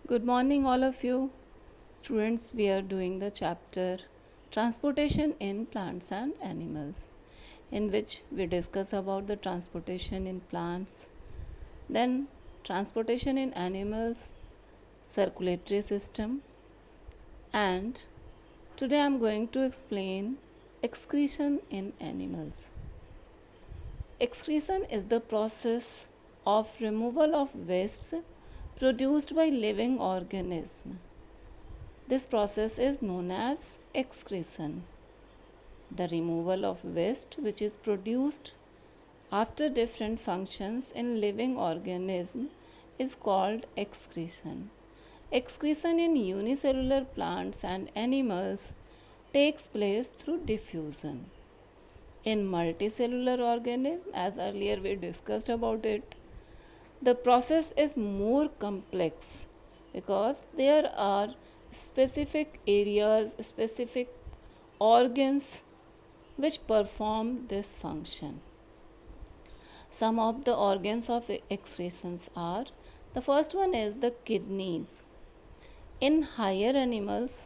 Good morning, all of you. Students, we are doing the chapter Transportation in Plants and Animals, in which we discuss about the transportation in plants, then transportation in animals, circulatory system, and today I am going to explain excretion in animals. Excretion is the process of removal of wastes produced by living organisms. This process is known as excretion. The removal of waste which is produced after different functions in living organism is called excretion. Excretion in unicellular plants and animals takes place through diffusion. In multicellular organism, as earlier we discussed about it, the process is more complex because there are specific areas, specific organs which perform this function. Some of the organs of excretions are, the first one is the kidneys. In higher animals,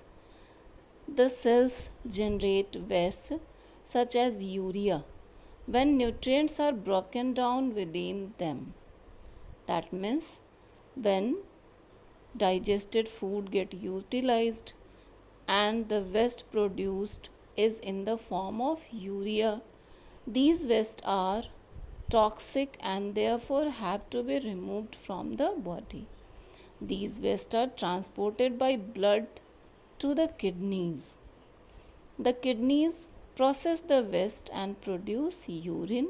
the cells generate waste such as urea when nutrients are broken down within them. That means when digested food get utilized and the waste produced is in the form of urea, these wastes are toxic and therefore have to be removed from the body. These wastes are transported by blood to the kidneys. The kidneys process the waste and produce urine,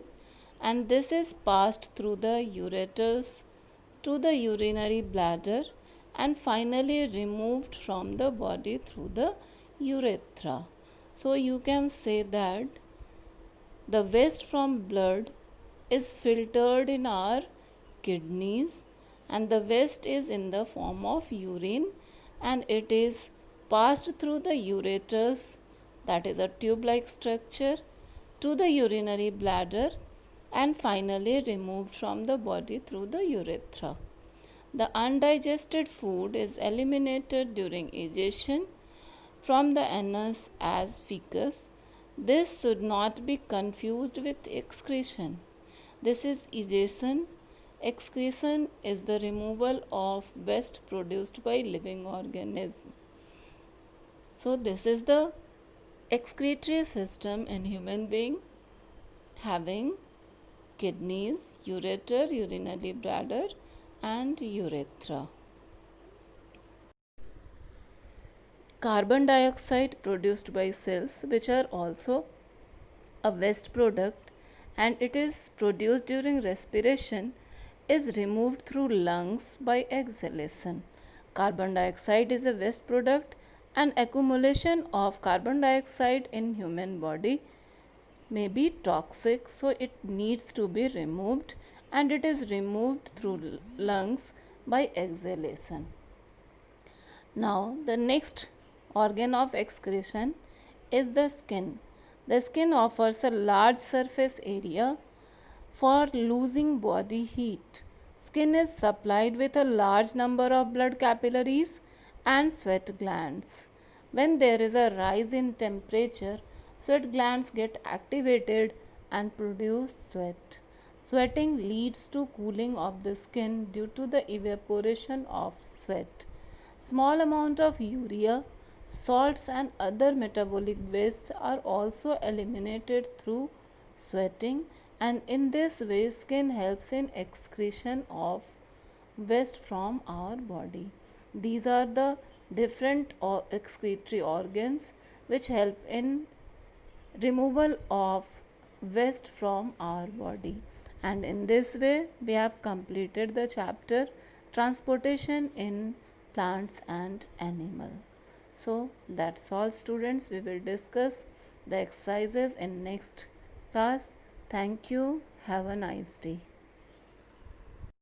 and this is passed through the ureters to the urinary bladder and finally removed from the body through the urethra. So you can say that the waste from blood is filtered in our kidneys and the waste is in the form of urine and it is passed through the ureters, that is a tube-like structure, to the urinary bladder and finally removed from the body through the urethra. The undigested food is eliminated during egestion from the anus as fecus. This should not be confused with excretion. This is egestion. Excretion is the removal of waste produced by living organism. So this is the excretory system in human being, having kidneys, ureter, urinary bladder and urethra. Carbon dioxide produced by cells, which are also a waste product and it is produced during respiration, is removed through lungs by exhalation. Carbon dioxide is a waste product and accumulation of carbon dioxide in human body may be toxic, so it needs to be removed and it is removed through lungs by exhalation. Now the next organ of excretion is the skin. The skin offers a large surface area for losing body heat. Skin is supplied with a large number of blood capillaries and sweat glands. When there is a rise in temperature, sweat glands get activated and produce sweat. Sweating leads to cooling of the skin due to the evaporation of sweat. Small amount of urea, salts and other metabolic wastes are also eliminated through sweating, and in this way skin helps in excretion of waste from our body. These are the different excretory organs which help in removal of waste from our body, and in this way we have completed the chapter transportation in plants and animal. So that's all students, we will discuss the exercises in next class. Thank you, have a nice day.